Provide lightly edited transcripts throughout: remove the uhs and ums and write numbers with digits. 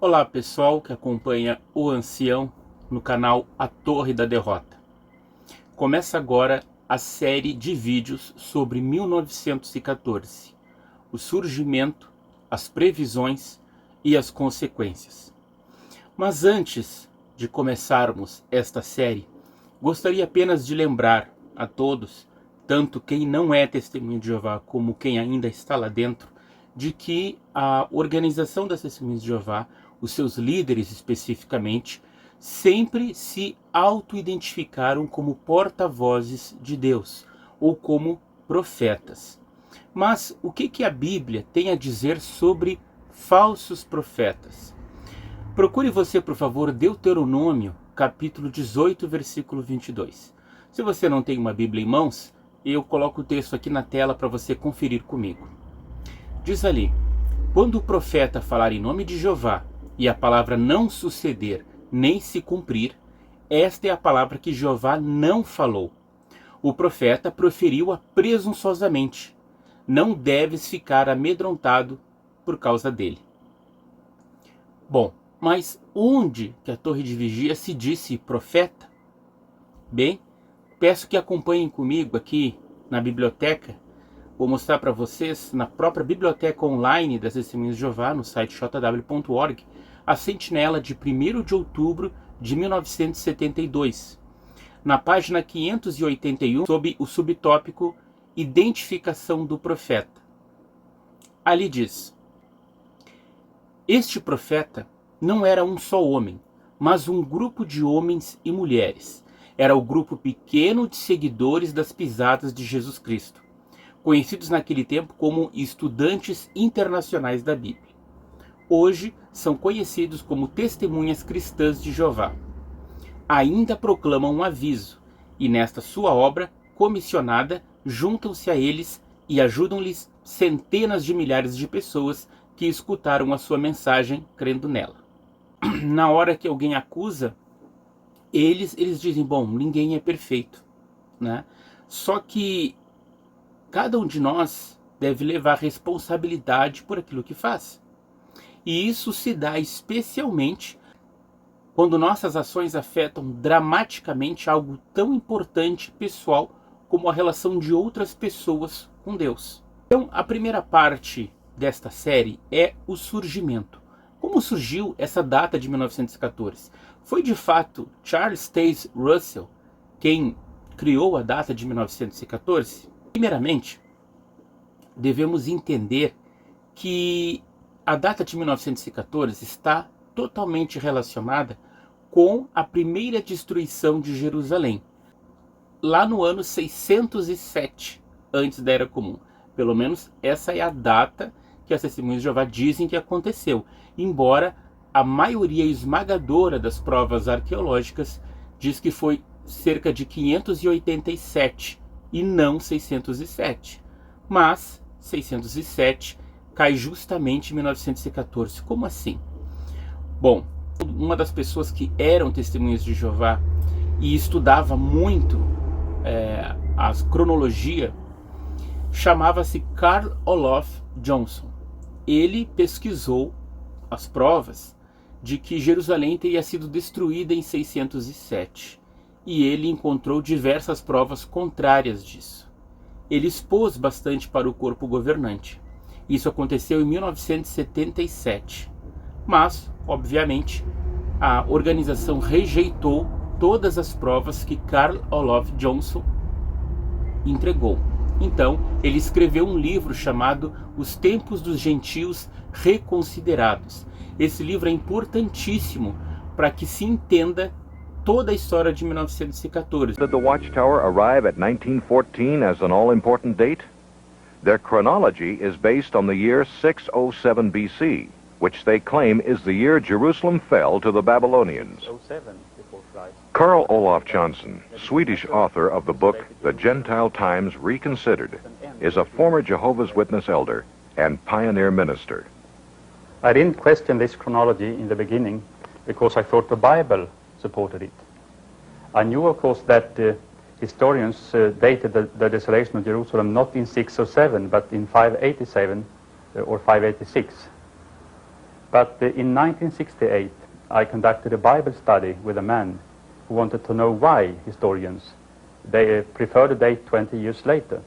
Olá pessoal que acompanha o Ancião no canal A Torre da Derrota. Começa agora a série de vídeos sobre 1914, o surgimento, as previsões e as consequências. Mas antes de começarmos esta série, gostaria apenas de lembrar a todos, tanto quem não é testemunho de Jeová como quem ainda está lá dentro, de que a organização das Testemunhas de Jeová, os seus líderes especificamente, sempre se auto-identificaram como porta-vozes de Deus, ou como profetas. Mas o que a Bíblia tem a dizer sobre falsos profetas? Procure você, por favor, Deuteronômio, capítulo 18, versículo 22. Se você não tem uma Bíblia em mãos, eu coloco o texto aqui na tela para você conferir comigo. Diz ali: quando o profeta falar em nome de Jeová, e a palavra não suceder, nem se cumprir, esta é a palavra que Jeová não falou. O profeta proferiu-a presunçosamente. Não deves ficar amedrontado por causa dele. Bom, mas onde que a torre de vigia se disse profeta? Bem, peço que acompanhem comigo aqui na biblioteca. Vou mostrar para vocês, na própria biblioteca online das Testemunhas de Jeová, no site jw.org, a sentinela de 1º de outubro de 1972. Na página 581, sob o subtópico Identificação do Profeta. Ali diz: este profeta não era um só homem, mas um grupo de homens e mulheres. Era o grupo pequeno de seguidores das pisadas de Jesus Cristo, conhecidos naquele tempo como estudantes internacionais da Bíblia. Hoje são conhecidos como testemunhas cristãs de Jeová. Ainda proclamam um aviso, e nesta sua obra comissionada juntam-se a eles e ajudam-lhes centenas de milhares de pessoas que escutaram a sua mensagem crendo nela. Na hora que alguém acusa, eles dizem, bom, ninguém é perfeito, né? Só que cada um de nós deve levar responsabilidade por aquilo que faz. E isso se dá especialmente quando nossas ações afetam dramaticamente algo tão importante pessoal como a relação de outras pessoas com Deus. Então, a primeira parte desta série é o surgimento. Como surgiu essa data de 1914? Foi de fato Charles Taze Russell quem criou a data de 1914? Primeiramente, devemos entender que a data de 1914 está totalmente relacionada com a primeira destruição de Jerusalém, lá no ano 607 antes da Era Comum. Pelo menos essa é a data que as Testemunhas de Jeová dizem que aconteceu, embora a maioria esmagadora das provas arqueológicas diz que foi cerca de 587 e não 607. Mas 607 cai justamente em 1914. Como assim? Bom, uma das pessoas que eram testemunhas de Jeová e estudava muito a cronologia chamava-se Carl Olof Johnson. Ele pesquisou as provas de que Jerusalém teria sido destruída em 607 e ele encontrou diversas provas contrárias disso. Ele expôs bastante para o corpo governante. Isso aconteceu em 1977. Mas, obviamente, a organização rejeitou todas as provas que Carl Olof Johnson entregou. Então, ele escreveu um livro chamado Os Tempos dos Gentios Reconsiderados. Esse livro é importantíssimo para que se entenda toda a história de 1914. Did the Watchtower arrive at 1914 as an all-important date? Their chronology is based on the year 607 BC, which they claim is the year Jerusalem fell to the Babylonians. 07 before Christ. Carl Olof Johnson, Swedish author of the book The Gentile Times Reconsidered, is a former Jehovah's Witness elder and pioneer minister. I didn't question this chronology in the beginning because I thought the Bible supported it. I knew, of course, that historians dated the desolation of Jerusalem not in 607 but in 587 or 586. But in 1968, I conducted a Bible study with a man who wanted to know why historians they prefer the date 20 years later.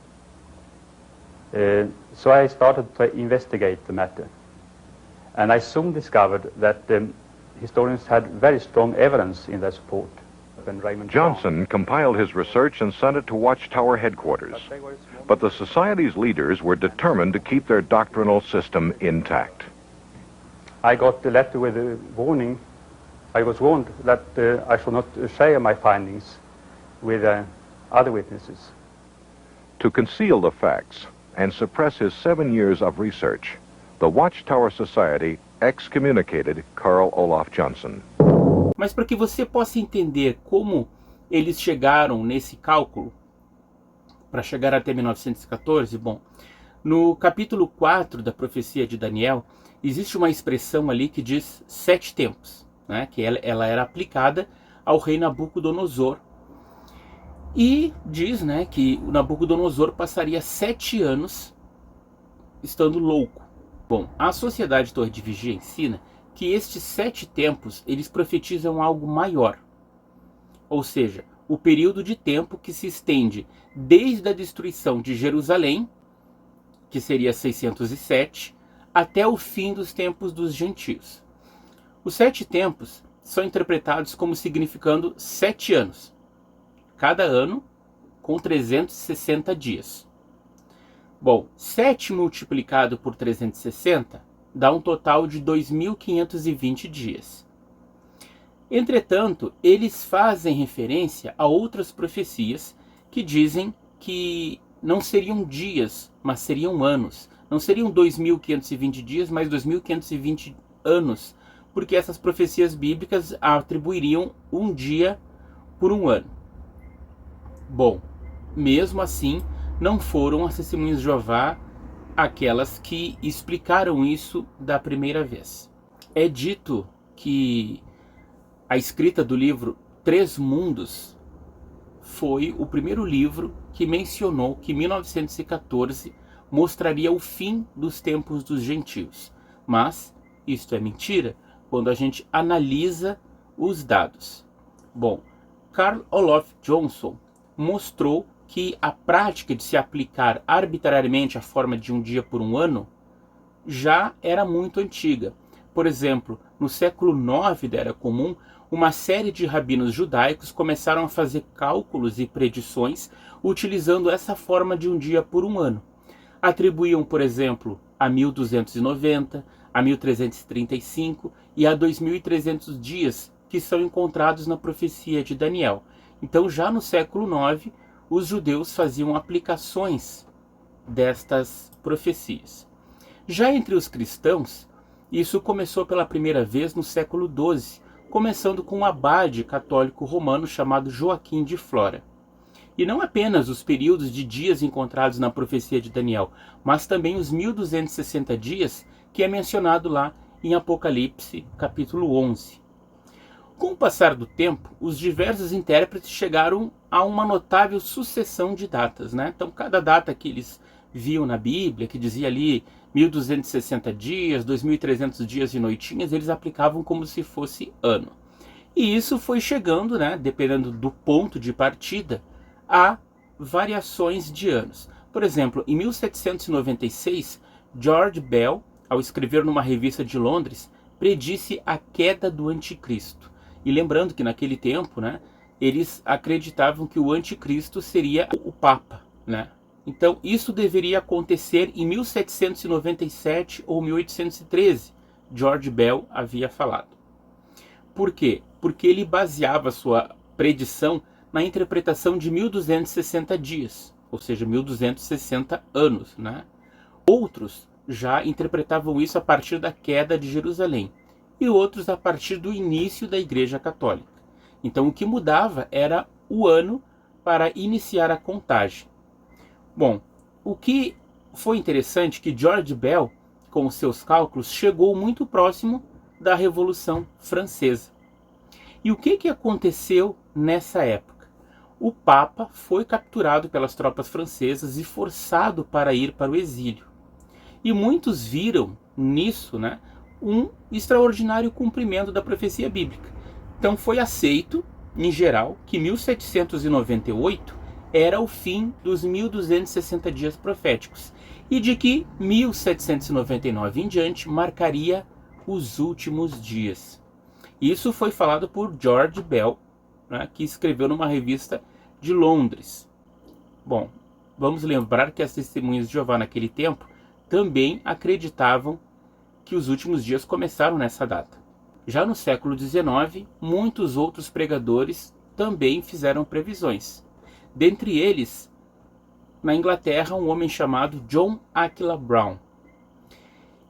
So I started to investigate the matter. And I soon discovered that historians had very strong evidence in their support. Johnson compiled his research and sent it to Watchtower headquarters. But the Society's leaders were determined to keep their doctrinal system intact. I got a letter with a warning. I was warned that I should not share my findings with other witnesses. To conceal the facts and suppress his 7 years of research, the Watchtower Society excommunicated Carl Olof Johnson. Mas para que você possa entender como eles chegaram nesse cálculo, para chegar até 1914, bom, no capítulo 4 da profecia de Daniel, existe uma expressão ali que diz 7 tempos, né, que ela era aplicada ao rei Nabucodonosor. E diz, né, que o Nabucodonosor passaria 7 anos estando louco. Bom, a Sociedade Torre de Vigia ensina que estes 7 tempos, eles profetizam algo maior. Ou seja, o período de tempo que se estende desde a destruição de Jerusalém, que seria 607, até o fim dos tempos dos gentios. Os 7 tempos são interpretados como significando 7 anos. Cada ano com 360 dias. Bom, 7 multiplicado por 360 dá um total de 2.520 dias. Entretanto, eles fazem referência a outras profecias que dizem que não seriam dias, mas seriam anos. Não seriam 2.520 dias, mas 2.520 anos, porque essas profecias bíblicas atribuiriam um dia por um ano. Bom, mesmo assim, não foram as Testemunhas de Jeová aquelas que explicaram isso da primeira vez. É dito que a escrita do livro Três Mundos foi o primeiro livro que mencionou que 1914 mostraria o fim dos tempos dos gentios. Mas isto é mentira quando a gente analisa os dados. Bom, Carl Olof Johnson mostrou que a prática de se aplicar arbitrariamente a forma de um dia por um ano já era muito antiga. Por exemplo, no século IX da Era Comum, uma série de rabinos judaicos começaram a fazer cálculos e predições utilizando essa forma de um dia por um ano. Atribuíam, por exemplo, a 1290, a 1335 e a 2300 dias que são encontrados na profecia de Daniel. Então, já no século IX, os judeus faziam aplicações destas profecias. Já entre os cristãos, isso começou pela primeira vez no século XII, começando com um abade católico romano chamado Joaquim de Flora. E não apenas os períodos de dias encontrados na profecia de Daniel, mas também os 1260 dias que é mencionado lá em Apocalipse, capítulo 11. Com o passar do tempo, os diversos intérpretes chegaram a uma notável sucessão de datas, né? Então, cada data que eles viam na Bíblia, que dizia ali 1260 dias, 2300 dias e noitinhas, eles aplicavam como se fosse ano. E isso foi chegando, né, dependendo do ponto de partida, a variações de anos. Por exemplo, em 1796, George Bell, ao escrever numa revista de Londres, predisse a queda do anticristo. E lembrando que naquele tempo, né, eles acreditavam que o anticristo seria o Papa, né? Então isso deveria acontecer em 1797 ou 1813, George Bell havia falado. Por quê? Porque ele baseava sua predição na interpretação de 1260 dias, ou seja, 1260 anos, né? Outros já interpretavam isso a partir da queda de Jerusalém, e outros a partir do início da Igreja Católica. Então o que mudava era o ano para iniciar a contagem. Bom, o que foi interessante é que George Bell, com os seus cálculos, chegou muito próximo da Revolução Francesa. E o que aconteceu nessa época? O Papa foi capturado pelas tropas francesas e forçado para ir para o exílio. E muitos viram nisso, né, um extraordinário cumprimento da profecia bíblica. Então foi aceito, em geral, que 1798 era o fim dos 1260 dias proféticos e de que 1799 em diante marcaria os últimos dias. Isso foi falado por George Bell, né, que escreveu numa revista de Londres. Bom, vamos lembrar que as testemunhas de Jeová naquele tempo também acreditavam que os últimos dias começaram nessa data. Já no século XIX, muitos outros pregadores também fizeram previsões. Dentre eles, na Inglaterra, um homem chamado John Aquila Brown.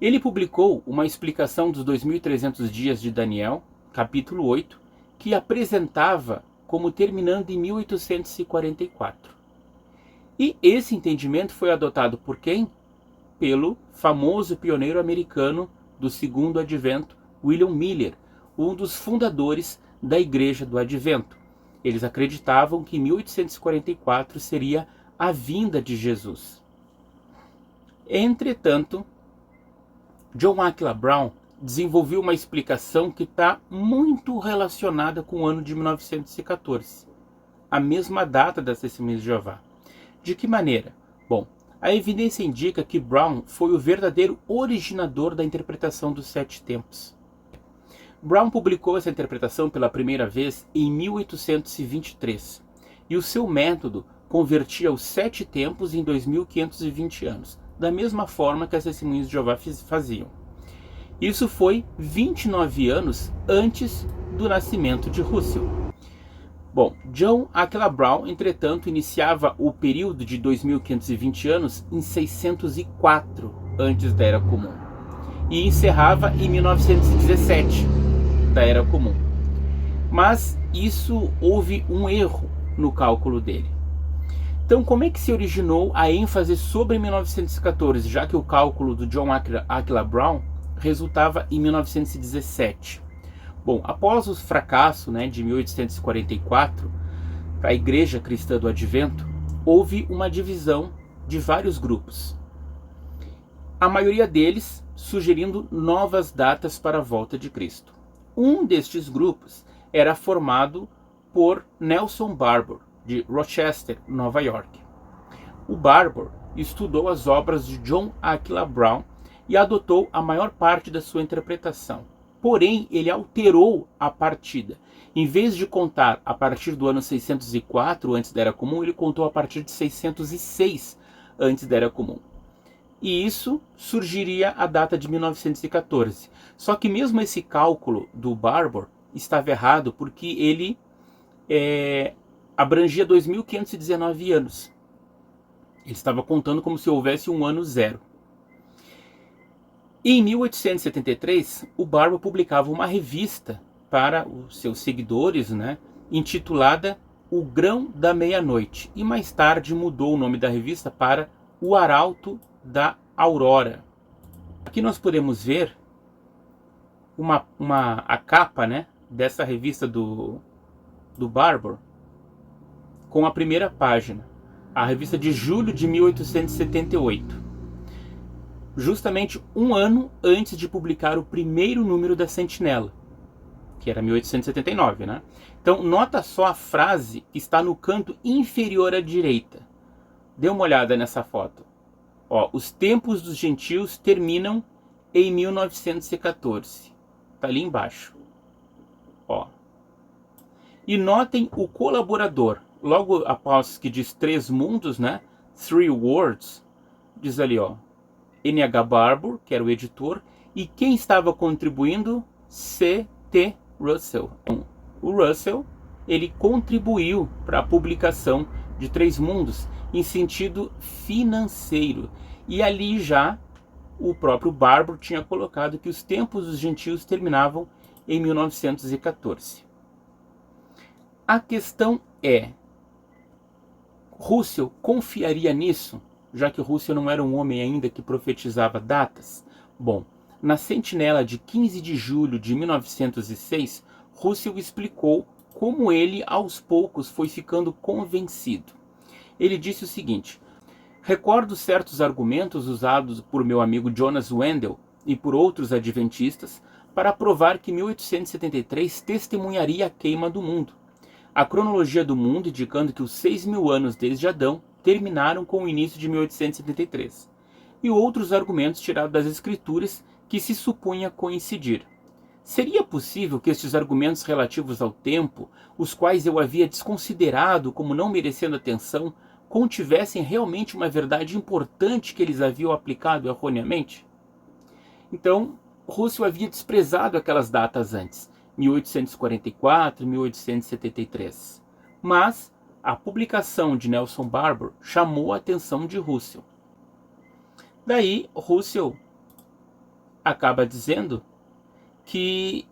Ele publicou uma explicação dos 2300 dias de Daniel, capítulo 8, que apresentava como terminando em 1844. E esse entendimento foi adotado por quem? Pelo famoso pioneiro americano do Segundo Advento, William Miller, um dos fundadores da Igreja do Advento. Eles acreditavam que 1844 seria a vinda de Jesus. Entretanto, John Aquila Brown desenvolveu uma explicação que está muito relacionada com o ano de 1914, a mesma data das Testemunhas de Jeová. De que maneira? Bom, a evidência indica que Brown foi o verdadeiro originador da interpretação dos 7 tempos. Brown publicou essa interpretação pela primeira vez em 1823, e o seu método convertia os 7 tempos em 2520 anos, da mesma forma que as Testemunhas de Jeová faziam. Isso foi 29 anos antes do nascimento de Russell. Bom, John Aquila Brown, entretanto, iniciava o período de 2520 anos em 604 antes da Era Comum e encerrava em 1917 da Era Comum. Mas isso houve um erro no cálculo dele. Então, como é que se originou a ênfase sobre 1914, já que o cálculo do John Aquila Brown resultava em 1917? Bom, após o fracasso de 1844, para a Igreja Cristã do Advento, houve uma divisão de vários grupos. A maioria deles sugerindo novas datas para a volta de Cristo. Um destes grupos era formado por Nelson Barbour, de Rochester, Nova York. O Barbour estudou as obras de John Aquila Brown e adotou a maior parte da sua interpretação. Porém, ele alterou a partida. Em vez de contar a partir do ano 604 antes da Era Comum, ele contou a partir de 606 antes da Era Comum. E isso surgiria a data de 1914. Só que mesmo esse cálculo do Barbour estava errado, porque ele abrangia 2519 anos. Ele estava contando como se houvesse um ano zero. Em 1873, o Barbour publicava uma revista para os seus seguidores, intitulada O Grão da Meia-Noite, e mais tarde mudou o nome da revista para O Arauto da Aurora. Aqui nós podemos ver a capa dessa revista do Barbour com a primeira página, a revista de julho de 1878. Justamente um ano antes de publicar o primeiro número da Sentinela, que era 1879, Então, nota só a frase que está no canto inferior à direita. Dê uma olhada nessa foto. Os tempos dos gentios terminam em 1914. Está ali embaixo. E notem o colaborador. Logo após que diz 3 mundos, 3 words, diz ali, N.H. Barbour, que era o editor, e quem estava contribuindo? C.T. Russell. O Russell, ele contribuiu para a publicação de 3 mundos em sentido financeiro. E ali já o próprio Barbour tinha colocado que os tempos dos gentios terminavam em 1914. A questão é, Russell confiaria nisso? Já que Russell não era um homem ainda que profetizava datas? Bom, na Sentinela de 15 de julho de 1906, Russell explicou como ele, aos poucos, foi ficando convencido. Ele disse o seguinte: recordo certos argumentos usados por meu amigo Jonas Wendell e por outros adventistas para provar que 1873 testemunharia a queima do mundo. A cronologia do mundo indicando que os 6.000 anos desde Adão terminaram com o início de 1873. E outros argumentos tirados das escrituras que se supunha coincidir. Seria possível que estes argumentos relativos ao tempo, os quais eu havia desconsiderado como não merecendo atenção, contivessem realmente uma verdade importante que eles haviam aplicado erroneamente? Então, Russell havia desprezado aquelas datas antes, 1844 e 1873. Mas a publicação de Nelson Barbour chamou a atenção de Russell. Daí, Russell acaba dizendo que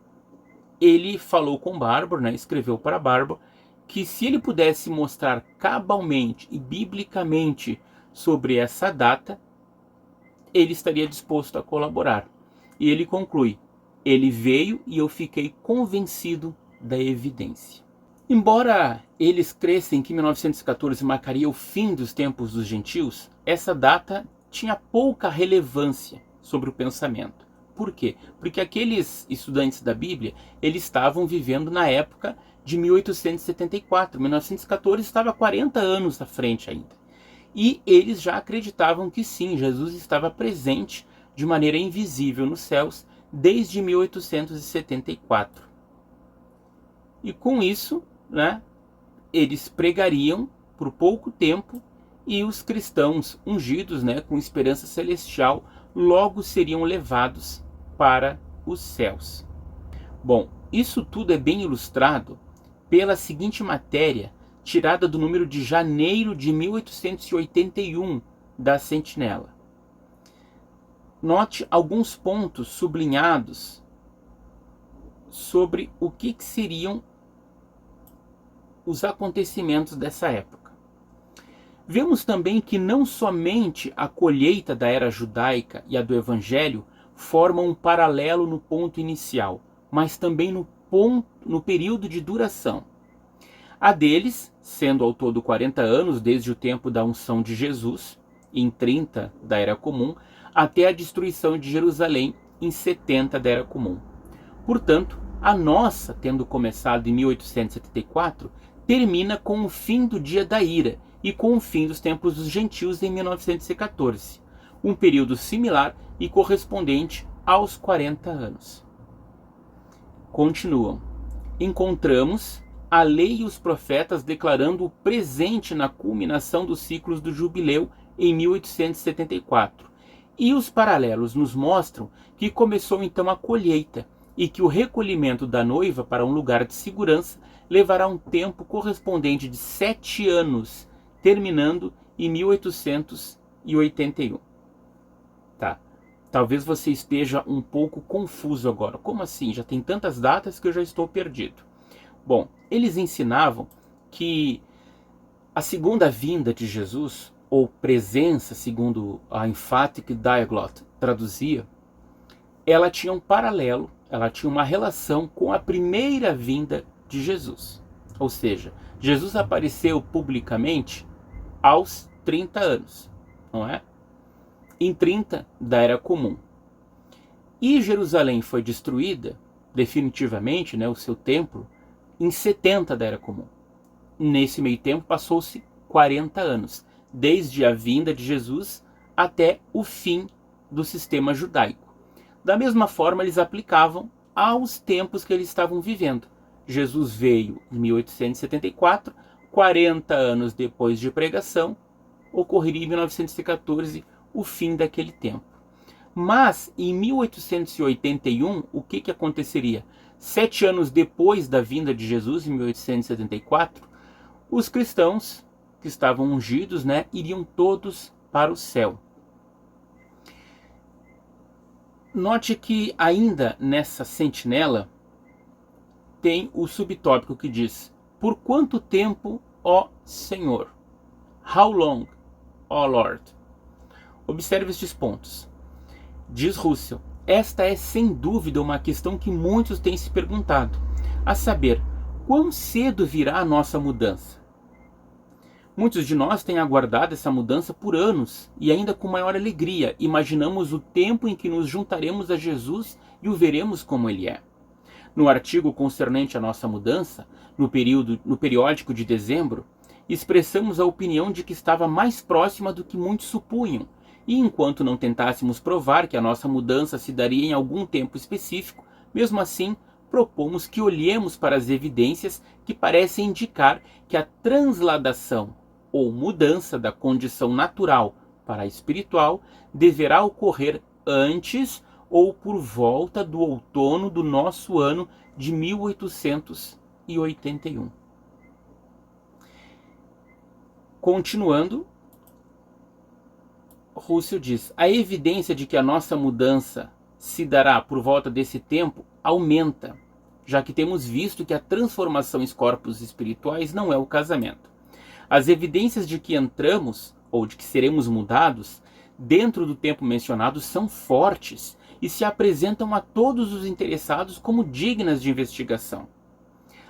ele falou com Barbour, escreveu para Barbour, que se ele pudesse mostrar cabalmente e biblicamente sobre essa data, ele estaria disposto a colaborar. E ele conclui: ele veio e eu fiquei convencido da evidência. Embora eles crescem que 1914 marcaria o fim dos tempos dos gentios, essa data tinha pouca relevância sobre o pensamento. Por quê? Porque aqueles estudantes da Bíblia, eles estavam vivendo na época de 1874. 1914 estava 40 anos à frente ainda. E eles já acreditavam que sim, Jesus estava presente de maneira invisível nos céus desde 1874. E com isso, eles pregariam por pouco tempo e os cristãos ungidos, com esperança celestial, logo seriam levados para os céus. Bom, isso tudo é bem ilustrado pela seguinte matéria, tirada do número de janeiro de 1881 da Sentinela. Note alguns pontos sublinhados sobre o que seriam os acontecimentos dessa época. Vemos também que não somente a colheita da era judaica e a do Evangelho formam um paralelo no ponto inicial, mas também no período de duração. A deles, sendo ao todo 40 anos desde o tempo da unção de Jesus, em 30 da Era Comum, até a destruição de Jerusalém, em 70 da Era Comum. Portanto, a nossa, tendo começado em 1874, termina com o fim do dia da ira e com o fim dos tempos dos gentios em 1914, um período similar e correspondente aos 40 anos. Continuam. Encontramos a lei e os profetas declarando o presente na culminação dos ciclos do jubileu em 1874. E os paralelos nos mostram que começou então a colheita e que o recolhimento da noiva para um lugar de segurança levará um tempo correspondente de 7 anos, terminando em 1881. Tá. Talvez você esteja um pouco confuso agora. Como assim? Já tem tantas datas que eu já estou perdido. Bom, eles ensinavam que a segunda vinda de Jesus, ou presença, segundo a Emphatic Diaglott traduzia, ela tinha um paralelo, ela tinha uma relação com a primeira vinda de Jesus. Ou seja, Jesus apareceu publicamente aos 30 anos, não é? Em 30 da Era Comum. E Jerusalém foi destruída definitivamente, o seu templo, em 70 da Era Comum. Nesse meio tempo passou-se 40 anos, desde a vinda de Jesus até o fim do sistema judaico. Da mesma forma, eles aplicavam aos tempos que eles estavam vivendo. Jesus veio em 1874, 40 anos depois de pregação, ocorreria em 1914 o fim daquele tempo. Mas, em 1881, o que aconteceria? 7 anos depois da vinda de Jesus, em 1874, os cristãos que estavam ungidos, iriam todos para o céu. Note que ainda nessa sentinela tem o subtópico que diz: por quanto tempo, ó Senhor? How long, ó Lord? Observe estes pontos. Diz Russell: esta é sem dúvida uma questão que muitos têm se perguntado, a saber, quão cedo virá a nossa mudança? Muitos de nós têm aguardado essa mudança por anos e ainda com maior alegria imaginamos o tempo em que nos juntaremos a Jesus e o veremos como ele é. No artigo concernente à nossa mudança, no periódico de dezembro, expressamos a opinião de que estava mais próxima do que muitos supunham, e enquanto não tentássemos provar que a nossa mudança se daria em algum tempo específico, mesmo assim, propomos que olhemos para as evidências que parecem indicar que a transladação ou mudança da condição natural para a espiritual deverá ocorrer antes ou por volta do outono do nosso ano de 1881. Continuando, Russell diz: a evidência de que a nossa mudança se dará por volta desse tempo aumenta, já que temos visto que a transformação em corpos espirituais não é o casamento. As evidências de que entramos, ou de que seremos mudados, dentro do tempo mencionado são fortes e se apresentam a todos os interessados como dignas de investigação.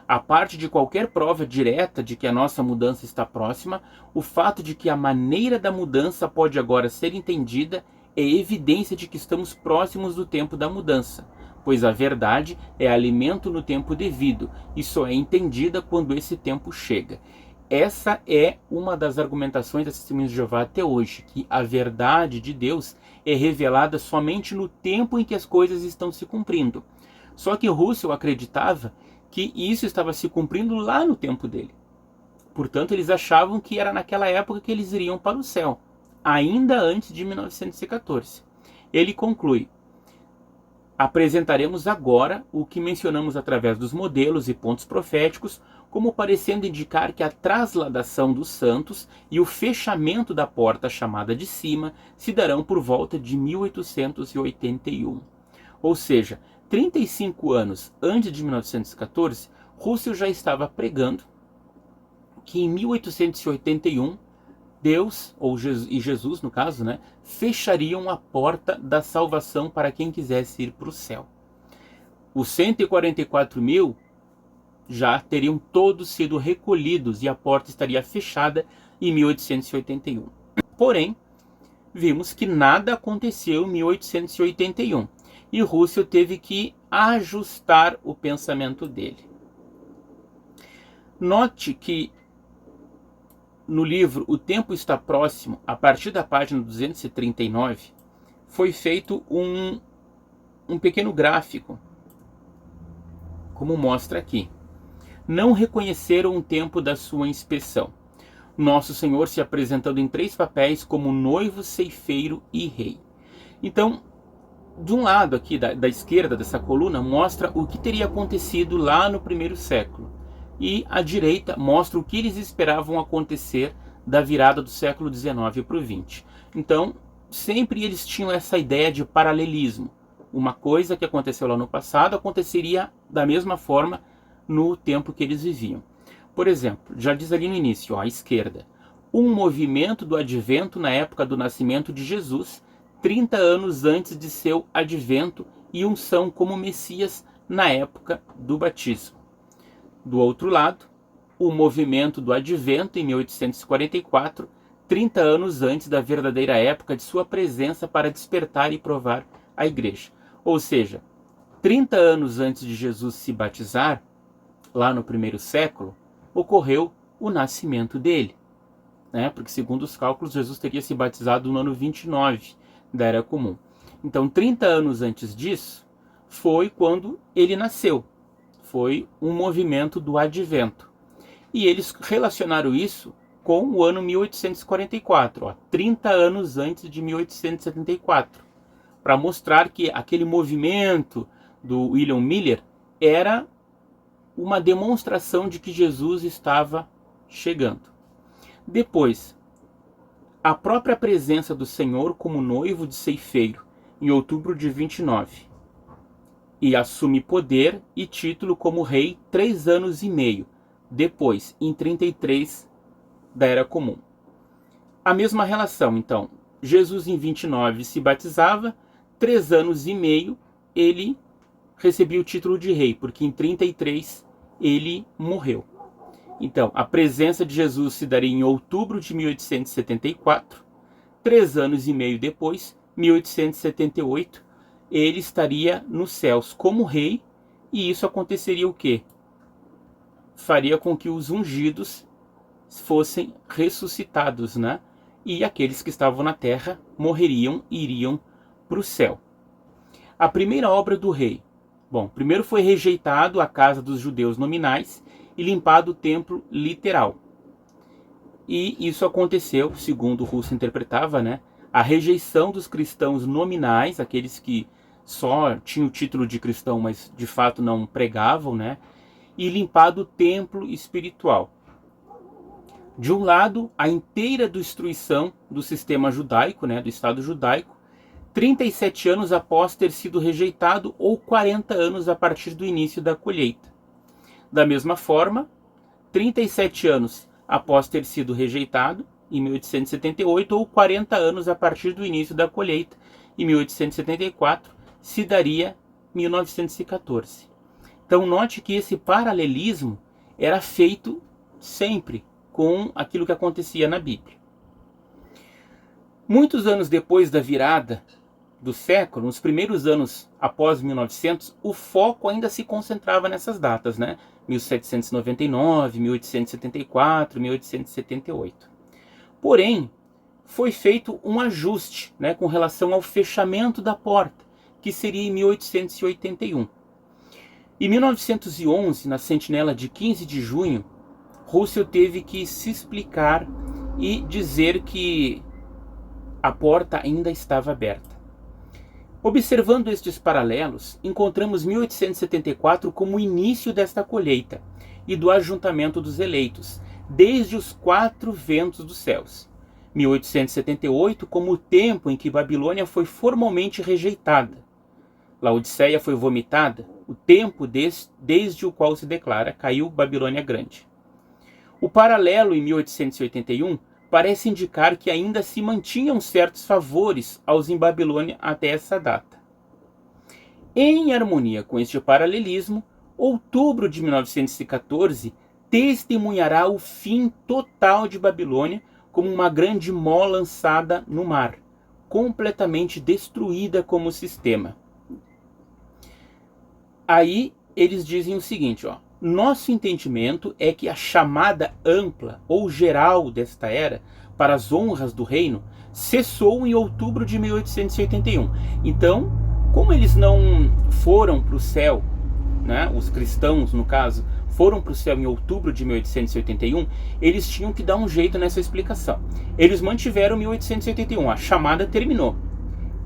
A parte de qualquer prova direta de que a nossa mudança está próxima, o fato de que a maneira da mudança pode agora ser entendida é evidência de que estamos próximos do tempo da mudança, pois a verdade é alimento no tempo devido e só é entendida quando esse tempo chega. Essa é uma das argumentações das Testemunhas de Jeová até hoje, que a verdade de Deus é revelada somente no tempo em que as coisas estão se cumprindo. Só que Russell acreditava que isso estava se cumprindo lá no tempo dele. Portanto, eles achavam que era naquela época que eles iriam para o céu, ainda antes de 1914. Ele conclui: apresentaremos agora o que mencionamos através dos modelos e pontos proféticos, como parecendo indicar que a trasladação dos santos e o fechamento da porta chamada de cima se darão por volta de 1881. Ou seja, 35 anos antes de 1914, Russell já estava pregando que em 1881 Deus, e Jesus no caso, fechariam a porta da salvação para quem quisesse ir para o céu. Os 144 mil já teriam todos sido recolhidos e a porta estaria fechada em 1881. Porém, vimos que nada aconteceu em 1881 e Russell teve que ajustar o pensamento dele. Note que no livro O Tempo Está Próximo, a partir da página 239, foi feito um pequeno gráfico, como mostra aqui. Não reconheceram o tempo da sua inspeção. Nosso Senhor se apresentando em 3 papéis como noivo, ceifeiro e rei. Então, de um lado aqui da esquerda dessa coluna, mostra o que teria acontecido lá no primeiro século. E à direita mostra o que eles esperavam acontecer da virada do século XIX para o XX. Então, sempre eles tinham essa ideia de paralelismo. Uma coisa que aconteceu lá no passado aconteceria da mesma forma no tempo que eles viviam. Por exemplo, já diz ali no início, à esquerda, um movimento do advento na época do nascimento de Jesus, 30 anos antes de seu advento e unção como Messias na época do batismo. Do outro lado, o movimento do advento em 1844, 30 anos antes da verdadeira época de sua presença para despertar e provar a igreja. Ou seja, 30 anos antes de Jesus se batizar, lá no primeiro século, ocorreu o nascimento dele. Porque, segundo os cálculos, Jesus teria se batizado no ano 29 da Era Comum. Então, 30 anos antes disso, foi quando ele nasceu. Foi um movimento do advento. E eles relacionaram isso com o ano 1844, 30 anos antes de 1874, para mostrar que aquele movimento do William Miller era uma demonstração de que Jesus estava chegando. Depois, a própria presença do Senhor como noivo de ceifeiro, em outubro de 29, e assume poder e título como rei 3 anos e meio, depois, em 33 da Era Comum. A mesma relação, então, Jesus em 29 se batizava, 3 anos e meio ele recebia o título de rei, porque em 33 ele morreu. Então, a presença de Jesus se daria em outubro de 1874. 3 anos e meio depois, 1878, ele estaria nos céus como rei, e isso aconteceria o quê? Faria com que os ungidos fossem ressuscitados, né? E aqueles que estavam na terra morreriam e iriam para o céu. A primeira obra do rei. Bom, primeiro foi rejeitado a casa dos judeus nominais e limpado o templo literal. E isso aconteceu, segundo Russell interpretava, né? A rejeição dos cristãos nominais, aqueles que só tinham o título de cristão, mas de fato não pregavam, né? E limpado o templo espiritual. De um lado, a inteira destruição do sistema judaico, né, do Estado judaico, 37 anos após ter sido rejeitado ou 40 anos a partir do início da colheita. Da mesma forma, 37 anos após ter sido rejeitado, em 1878, ou 40 anos a partir do início da colheita, em 1874, se daria 1914. Então note que esse paralelismo era feito sempre com aquilo que acontecia na Bíblia. Muitos anos depois da virada do século, nos primeiros anos após 1900, o foco ainda se concentrava nessas datas, né? 1799, 1874, 1878. Porém, foi feito um ajuste, né, com relação ao fechamento da porta, que seria em 1881. Em 1911, na sentinela de 15 de junho, Russell teve que se explicar e dizer que a porta ainda estava aberta. Observando estes paralelos, encontramos 1874 como o início desta colheita e do ajuntamento dos eleitos, desde os 4 ventos dos céus. 1878 como o tempo em que Babilônia foi formalmente rejeitada. Laodiceia foi vomitada, o tempo desde o qual se declara caiu Babilônia Grande. O paralelo em 1881 parece indicar que ainda se mantinham certos favores aos em Babilônia até essa data. Em harmonia com este paralelismo, outubro de 1914 testemunhará o fim total de Babilônia como uma grande mó lançada no mar, completamente destruída como sistema. Aí eles dizem o seguinte, ó: nosso entendimento é que a chamada ampla ou geral desta era para as honras do reino cessou em outubro de 1881. Então, como eles não foram para o céu, né, os cristãos no caso, foram para o céu em outubro de 1881, eles tinham que dar um jeito nessa explicação. Eles mantiveram 1881, a chamada terminou.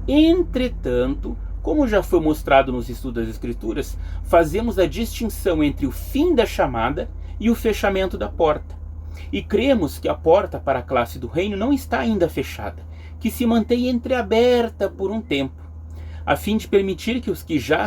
Entretanto, como já foi mostrado nos estudos das Escrituras, fazemos a distinção entre o fim da chamada e o fechamento da porta. E cremos que a porta para a classe do reino não está ainda fechada, que se mantém entreaberta por um tempo, a fim de permitir que os que já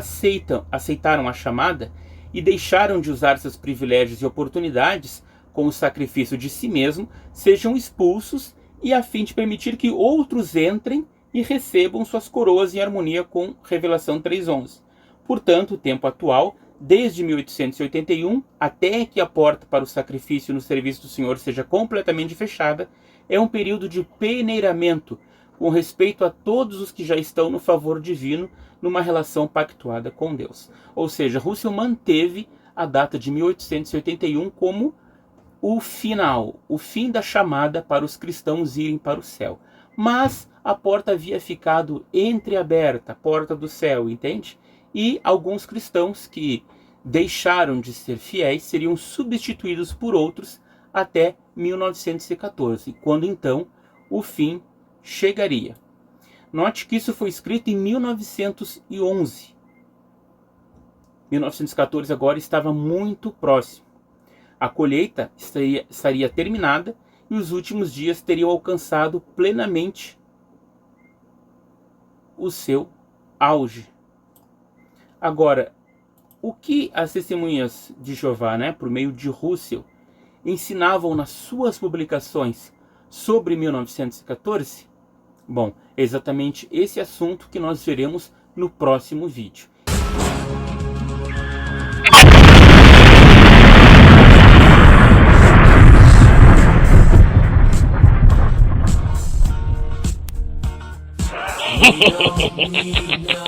aceitaram a chamada e deixaram de usar seus privilégios e oportunidades com o sacrifício de si mesmo, sejam expulsos, e a fim de permitir que outros entrem e recebam suas coroas em harmonia com Revelação 3:11. Portanto, o tempo atual, desde 1881 até que a porta para o sacrifício no serviço do Senhor seja completamente fechada, é um período de peneiramento com respeito a todos os que já estão no favor divino numa relação pactuada com Deus. Ou seja, Russell manteve a data de 1881 como o final, o fim da chamada para os cristãos irem para o céu. Mas a porta havia ficado entreaberta, a porta do céu, entende? E alguns cristãos que deixaram de ser fiéis seriam substituídos por outros até 1914, quando então o fim chegaria. Note que isso foi escrito em 1911. 1914 agora estava muito próximo. A colheita estaria terminada e os últimos dias teriam alcançado plenamente o seu auge. Agora, o que as testemunhas de Jeová, né, por meio de Russell, ensinavam nas suas publicações sobre 1914? Bom, é exatamente esse assunto que nós veremos no próximo vídeo. we know.